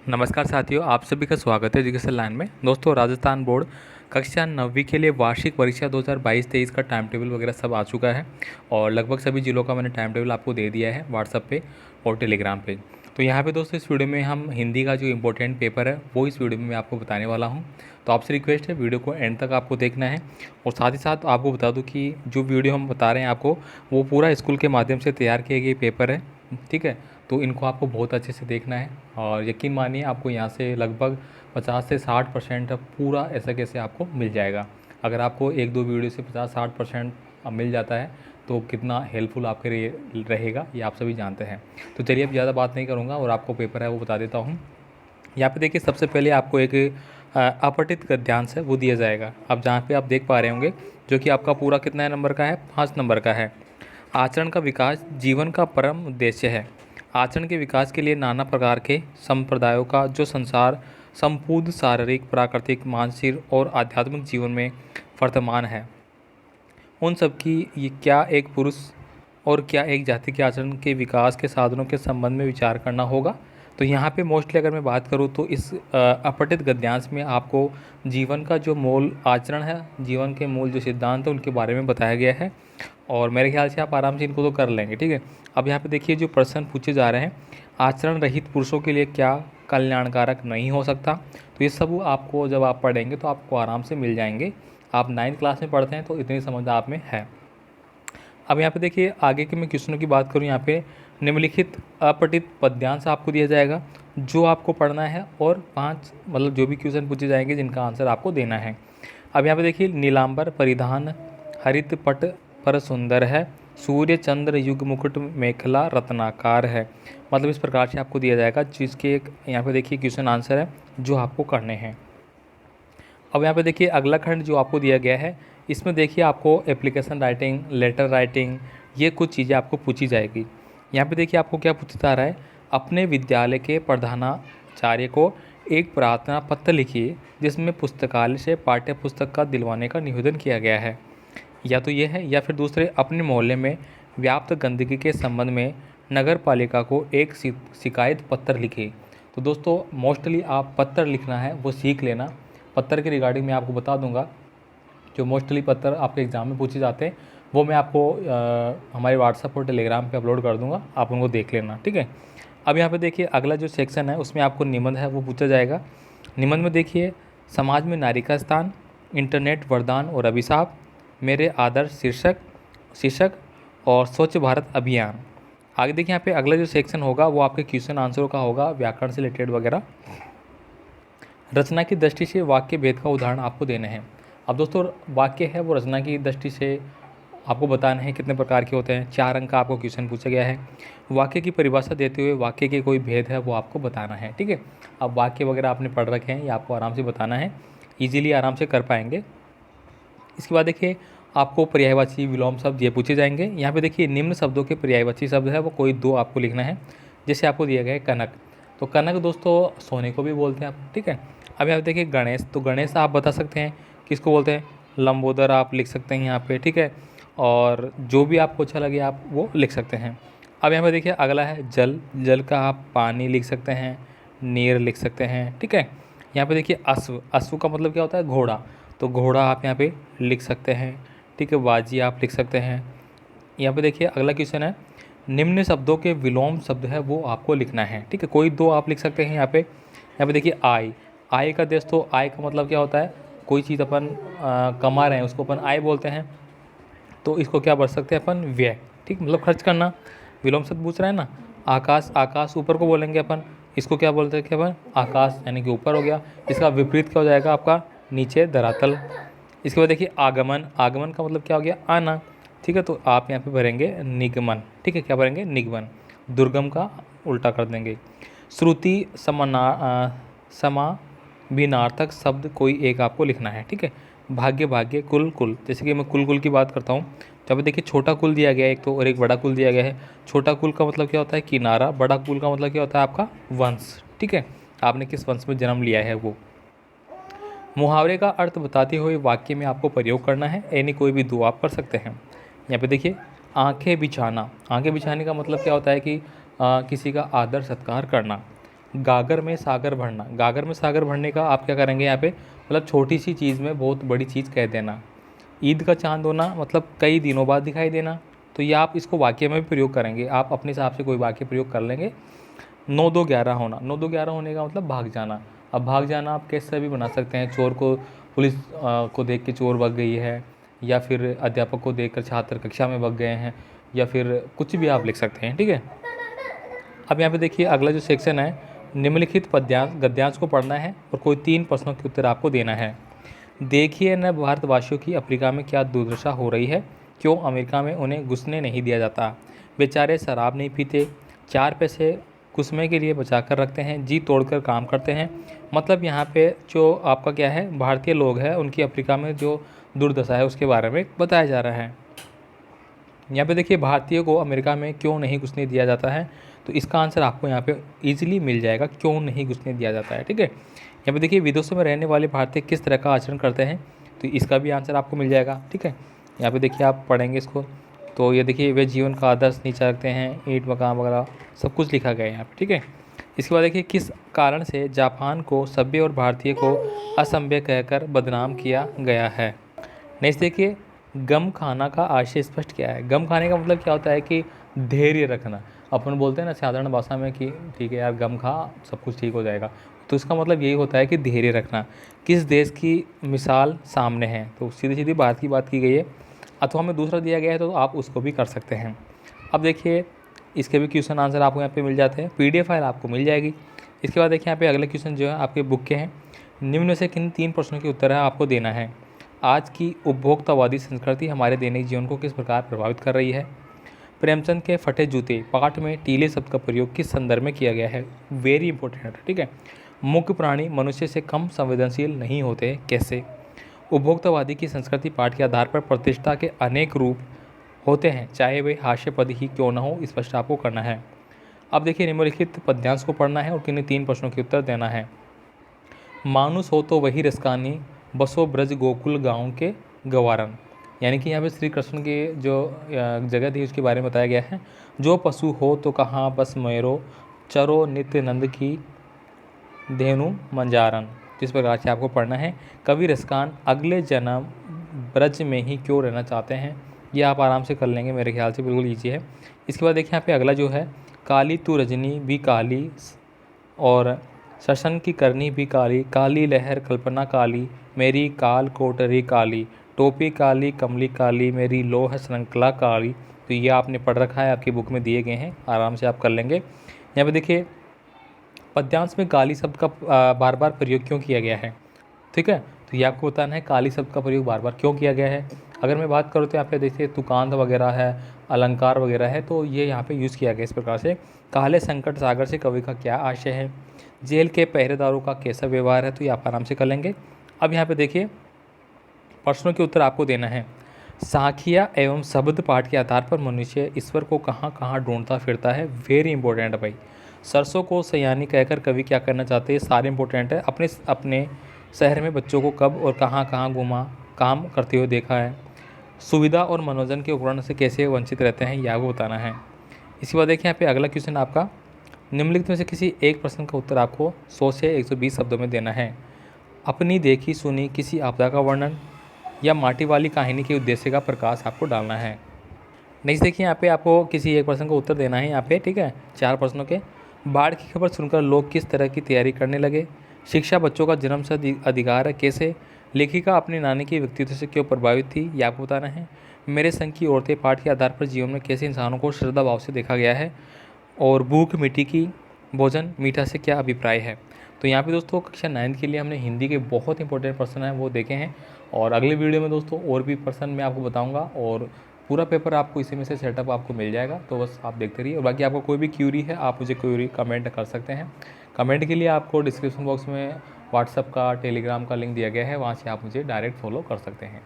नमस्कार साथियों, आप सभी का स्वागत है एजुकेशन लाइन में। दोस्तों, राजस्थान बोर्ड कक्षा 9वीं के लिए वार्षिक परीक्षा 2022-23 का टाइम टेबल वगैरह सब आ चुका है और लगभग सभी जिलों का मैंने टाइम टेबल आपको दे दिया है व्हाट्सएप पे और टेलीग्राम पे। तो यहाँ पे दोस्तों इस वीडियो में हम हिंदी का जो इम्पोर्टेंट पेपर है वो इस वीडियो में मैं आपको बताने वाला हूँ। तो आपसे रिक्वेस्ट है वीडियो को एंड तक आपको देखना है और साथ ही साथ आपको बता दूँ कि जो वीडियो हम बता रहे हैं आपको वो पूरा स्कूल के माध्यम से तैयार किए गए पेपर है। ठीक है, तो इनको आपको बहुत अच्छे से देखना है और यकीन मानिए आपको यहाँ से लगभग 50 से 60% पूरा ऐसा कैसे आपको मिल जाएगा। अगर आपको एक दो वीडियो से 50-60% मिल जाता है तो कितना हेल्पफुल आपके लिए रहेगा ये आप सभी जानते हैं। तो चलिए अब ज़्यादा बात नहीं करूँगा और आपको पेपर है वो बता देता हूँ। यहाँ पे देखिए सबसे पहले आपको एक अपठित गद्यांश है वो दिया जाएगा। अब जहाँ पे आप देख पा रहे होंगे जो कि आपका पूरा कितना नंबर का है, 5 नंबर का है। आचरण का विकास जीवन का परम उद्देश्य है। आचरण के विकास के लिए नाना प्रकार के संप्रदायों का जो संसार संपूर्ण शारीरिक, प्राकृतिक, मानसिक और आध्यात्मिक जीवन में वर्तमान है, उन सब की ये क्या एक पुरुष और क्या एक जाति के आचरण के विकास के साधनों के संबंध में विचार करना होगा। तो यहाँ पे मोस्टली अगर मैं बात करूँ तो इस अपठित गद्यांश में आपको जीवन का जो मूल आचरण है, जीवन के मूल जो सिद्धांत है उनके बारे में बताया गया है और मेरे ख्याल से आप आराम से इनको तो कर लेंगे। ठीक है, अब यहाँ पे देखिए जो प्रश्न पूछे जा रहे हैं, आचरण रहित पुरुषों के लिए क्या कल्याणकारक नहीं हो सकता। तो ये सब आपको जब आप पढ़ेंगे तो आपको आराम से मिल जाएंगे। आप 9th क्लास में पढ़ते हैं तो इतनी समझ आप में है। अब यहाँ पे देखिए आगे के मैं क्वेश्चनों की बात करूँ, यहाँ पे निम्नलिखित अपठित पद्यांश आपको दिया जाएगा जो आपको पढ़ना है और 5 मतलब जो भी क्वेश्चन पूछे जाएंगे जिनका आंसर आपको देना है। अब यहाँ पे देखिए नीलांबर परिधान हरित पट पर सुंदर है, सूर्य चंद्र युग मुकुट मेखला रत्नाकार है। मतलब इस प्रकार से आपको दिया जाएगा जिसके एक यहाँ पे देखिए क्वेश्चन आंसर है जो आपको करने हैं। अब यहाँ पे देखिए अगला खंड जो आपको दिया गया है, इसमें देखिए आपको एप्लीकेशन राइटिंग, लेटर राइटिंग, ये कुछ चीज़ें आपको पूछी जाएगी। यहाँ पे देखिए आपको क्या पूछा जा रहा है, अपने विद्यालय के प्रधानाचार्य को एक प्रार्थना पत्र लिखिए जिसमें पुस्तकालय से पाठ्य पुस्तक का दिलवाने का निवेदन किया गया है। या तो ये है या फिर दूसरे, अपने मोहल्ले में व्याप्त गंदगी के संबंध में नगर पालिका को एक शिकायत पत्र लिखे। तो दोस्तों मोस्टली आप पत्र लिखना है वो सीख लेना। पत्र के रिगार्डिंग मैं आपको बता दूंगा, जो मोस्टली पत्र आपके एग्ज़ाम में पूछे जाते हैं वो मैं आपको हमारे व्हाट्सएप और टेलीग्राम पे अपलोड कर दूंगा, आप उनको देख लेना। ठीक है, अब यहाँ पे देखिए अगला जो सेक्शन है उसमें आपको निबंध है वो पूछा जाएगा। निबंध में देखिए समाज में नारी का स्थान, इंटरनेट वरदान और अभिशाप, मेरे आदर्श शीर्षक शीर्षक और स्वच्छ भारत अभियान। आगे देखिए यहाँ पे अगला जो सेक्शन होगा वो आपके क्वेश्चन आंसरों का होगा, व्याकरण से रिलेटेड वगैरह। रचना की दृष्टि से वाक्य भेद का उदाहरण आपको देने हैं। अब दोस्तों वाक्य है वो रचना की दृष्टि से आपको बताना है कितने प्रकार के होते हैं। 4 अंक का आपको क्वेश्चन पूछा गया है। वाक्य की परिभाषा देते हुए वाक्य के कोई भेद है वो आपको बताना है। ठीक है, अब वाक्य वगैरह आपने पढ़ रखे हैं, ये आपको आराम से बताना है, ईजिली आराम से कर पाएंगे। इसके बाद देखिए आपको पर्यायवाची विलोम शब्द ये पूछे जाएंगे। यहाँ पे देखिए निम्न शब्दों के पर्यायवाची शब्द है वो कोई 2 आपको लिखना है। जैसे आपको दिया गया है कनक, तो कनक दोस्तों सोने को भी बोलते हैं आप। ठीक है, अब यहाँ पे देखिए गणेश, तो गणेश आप बता सकते हैं किसको बोलते हैं, लंबोदर आप लिख सकते हैं यहाँ पे। ठीक है, और जो भी आपको अच्छा लगे आप वो लिख सकते हैं। अब यहाँ पे देखिए अगला है जल, जल का आप पानी लिख सकते हैं, नीर लिख सकते हैं। ठीक है, यहाँ पे देखिए अश्व, अश्व का मतलब क्या होता है, घोड़ा, तो घोड़ा आप यहाँ पे लिख सकते हैं। ठीक है, बाजी आप लिख सकते हैं। यहाँ पे देखिए अगला क्वेश्चन है, निम्न शब्दों के विलोम शब्द है वो आपको लिखना है। ठीक है, कोई 2 आप लिख सकते हैं यहाँ पे। यहाँ पे देखिए आय, आय का दोस्तों आय का मतलब क्या होता है, कोई चीज़ अपन कमा रहे हैं उसको अपन आय बोलते हैं, तो इसको क्या बोल सकते हैं अपन, व्यय। ठीक, मतलब खर्च करना। विलोम शब्द पूछ रहे हैं ना, आकाश, आकाश ऊपर को बोलेंगे अपन, इसको क्या बोलते हैं कि अपन आकाश यानी कि ऊपर हो गया। इसका विपरीत क्या हो जाएगा आपका, नीचे धरातल। इसके बाद देखिए आगमन, आगमन का मतलब क्या हो गया, आना। ठीक है, तो आप यहाँ पे भरेंगे निगमन। ठीक है, क्या भरेंगे, निगमन। दुर्गम का उल्टा कर देंगे। श्रुति समाभिनार्थक शब्द कोई एक आपको लिखना है। ठीक है, भाग्य, भाग्य, कुल, कुल, जैसे कि मैं कुल कुल की बात करता हूँ। जब देखिए छोटा कुल दिया गया है एक तो, और एक बड़ा कुल दिया गया है। छोटा कुल का मतलब क्या होता है, किनारा। बड़ा कुल का मतलब क्या होता है आपका, वंश। ठीक है, आपने किस वंश में जन्म लिया है वो। मुहावरे का अर्थ बताते हुए वाक्य में आपको प्रयोग करना है, यानी कोई भी 2 आप कर सकते हैं। यहाँ पे देखिए आंखें बिछाना, आंखें बिछाने का मतलब क्या होता है कि किसी का आदर सत्कार करना। गागर में सागर भरना, गागर में सागर भरने का आप क्या करेंगे यहाँ पे, मतलब छोटी सी चीज़ में बहुत बड़ी चीज़ कह देना। ईद का चांद होना मतलब कई दिनों बाद दिखाई देना, तो ये आप इसको वाक्य में भी प्रयोग करेंगे, आप अपने हिसाब से कोई वाक्य प्रयोग कर लेंगे। 9-2-11 होना, 9-2-11 होने का मतलब भाग जाना। अब भाग जाना आप कैसे भी बना सकते हैं, चोर को पुलिस को देख के चोर भाग गई है, या फिर अध्यापक को देखकर छात्र कक्षा में भाग गए हैं, या फिर कुछ भी आप लिख सकते हैं, ठीक है। अब यहाँ पे देखिए अगला जो सेक्शन है, निम्नलिखित पद्यांश गद्यांश को पढ़ना है और कोई 3 प्रश्नों के उत्तर आपको देना है। देखिए न भारतवासियों की अफ्रीका में क्या दुर्दशा हो रही है, क्यों अमेरिका में उन्हें घुसने नहीं दिया जाता, बेचारे शराब नहीं पीते, 4 पैसे कुसमे के लिए बचा कर रखते हैं, जी तोड़कर काम करते हैं। मतलब यहाँ पे जो आपका क्या है, भारतीय लोग हैं उनकी अफ्रीका में जो दुर्दशा है उसके बारे में बताया जा रहा है। यहाँ पे देखिए भारतीयों को अमेरिका में क्यों नहीं घुसने दिया जाता है, तो इसका आंसर आपको यहाँ पे इजीली मिल जाएगा, क्यों नहीं घुसने दिया जाता है, ठीक है। यहाँ पे देखिए विदेशों में रहने वाले भारतीय किस तरह का आचरण करते हैं, तो इसका भी आंसर आपको मिल जाएगा, ठीक है। यहाँ पे देखिए आप पढ़ेंगे इसको, तो ये देखिए वे जीवन का आदर्श नीचा रखते हैं, ईंट मकान वगैरह सब कुछ लिखा गया है यहाँ पे, ठीक है। इसके बाद देखिए किस कारण से जापान को सभ्य और भारतीय को असभ्य कहकर बदनाम किया गया है। नेक्स्ट देखिए गम खाना का आशय स्पष्ट क्या है। गम खाने का मतलब क्या होता है कि धैर्य रखना। अपन बोलते हैं ना साधारण भाषा में कि ठीक है यार गम खा सब कुछ ठीक हो जाएगा, तो इसका मतलब यही होता है कि धैर्य रखना। किस देश की मिसाल सामने है, तो सीधी सीधी भारत की बात की गई है, अथवा हमें दूसरा दिया गया है तो आप उसको भी कर सकते हैं। अब देखिए इसके भी क्वेश्चन आंसर आपको यहाँ पे मिल जाते हैं, PDF फाइल आपको मिल जाएगी। इसके बाद देखिए यहाँ पे अगले क्वेश्चन जो है आपके बुक के हैं, निम्न में से किन 3 प्रश्नों के उत्तर है आपको देना है। आज की उपभोक्तावादी संस्कृति हमारे दैनिक जीवन को किस प्रकार प्रभावित कर रही है। प्रेमचंद के फटे जूते पाठ में टीले शब्द का प्रयोग किस संदर्भ में किया गया है, वेरी इंपॉर्टेंट, ठीक है। मुख्य प्राणी मनुष्य से कम संवेदनशील नहीं होते कैसे। उपभोक्तावादी की संस्कृति पाठ के आधार पर प्रतिष्ठा के अनेक रूप होते हैं, चाहे वे हास्यपद ही क्यों न हो, स्पष्ट आपको करना है। अब देखिए निम्नलिखित पद्यांश को पढ़ना है और किन्हीं 3 प्रश्नों के उत्तर देना है। मानुष हो तो वही रसकानी, बसो ब्रज गोकुल गाँव के गवारन। यानी कि यहाँ पे श्री कृष्ण की जो जगह थी उसके बारे में बताया गया है। जो पशु हो तो कहाँ बस मेरो, चरो नित्य नंद की धेनु मंजारन। जिस प्रकार से आपको पढ़ना है। कवि रसकान अगले जन्म ब्रज में ही क्यों रहना चाहते हैं, ये आप आराम से कर लेंगे, मेरे ख्याल से बिल्कुल ईजी है। इसके बाद देखिए यहाँ पे अगला जो है, काली तू रजनी भी काली और शशन की करनी भी काली, काली लहर कल्पना काली, मेरी काल कोटरी काली, टोपी काली कमली काली, मेरी लोह श्रृंखला काली। तो ये आपने पढ़ रखा है, आपकी बुक में दिए गए हैं, आराम से आप कर लेंगे। यहाँ पे देखिए पद्यांश में काली शब्द का बार बार प्रयोग क्यों किया गया है, ठीक है। तो ये आपको बताना है काली शब्द का प्रयोग बार बार क्यों किया गया है। अगर मैं बात करूँ तो यहाँ पे देखिए तुकांत वगैरह है, अलंकार वगैरह है, तो ये यहाँ पे यूज़ किया गया इस प्रकार से। काले संकट सागर से कवि का क्या आशय है, जेल के पहरेदारों का कैसा व्यवहार है, तो ये आप आराम से कर लेंगे। अब यहाँ पे देखिए प्रश्नों के उत्तर आपको देना है। साखिया एवं शब्द पाठ के आधार पर मनुष्य ईश्वर को कहाँ कहाँ ढूंढता फिरता है, वेरी इंपॉर्टेंट है भाई। सरसों को सयानी कहकर कवि क्या करना चाहते हैं, सारे इंपॉर्टेंट है। अपने अपने शहर में बच्चों को कब और कहाँ कहाँ घुमा काम करते हुए देखा है। सुविधा और मनोरंजन के उपकरण से कैसे वंचित रहते हैं, यह आपको बताना है। इसके बाद देखिए यहाँ पे अगला क्वेश्चन आपका, निम्नलिखित में से किसी एक प्रश्न का उत्तर आपको 100 से 120 शब्दों में देना है। अपनी देखी सुनी किसी आपदा का वर्णन या माटी वाली कहानी के उद्देश्य का प्रकाश आपको डालना है। नेक्स्ट देखिए यहाँ पे आपको किसी एक प्रश्न का उत्तर देना है यहाँ पे, ठीक है। 4 प्रश्नों के। बाढ़ की खबर सुनकर लोग किस तरह की तैयारी करने लगे। शिक्षा बच्चों का जन्म से अधिकार है कैसे। लेखिका अपनी नानी के व्यक्तित्व से क्यों प्रभावित थी, यह आपको बताना है। मेरे संग की औरतें पाठ के आधार पर जीवन में कैसे इंसानों को श्रद्धा भाव से देखा गया है। और भूख मिट्टी की भोजन मीठा से क्या अभिप्राय है। तो यहाँ पे दोस्तों कक्षा 9 के लिए हमने हिंदी के बहुत इंपॉर्टेंट पर्सन हैं वो देखे हैं, और अगले वीडियो में दोस्तों और भी पर्सन मैं आपको बताऊंगा, और पूरा पेपर आपको इसी में से सेटअप आपको मिल जाएगा। तो बस आप देखते रहिए, और बाकी आपको कोई भी क्यूरी है आप मुझे क्यूरी कमेंट कर सकते हैं। कमेंट के लिए आपको डिस्क्रिप्शन बॉक्स में व्हाट्सअप का टेलीग्राम का लिंक दिया गया है, वहाँ से आप मुझे डायरेक्ट फॉलो कर सकते हैं।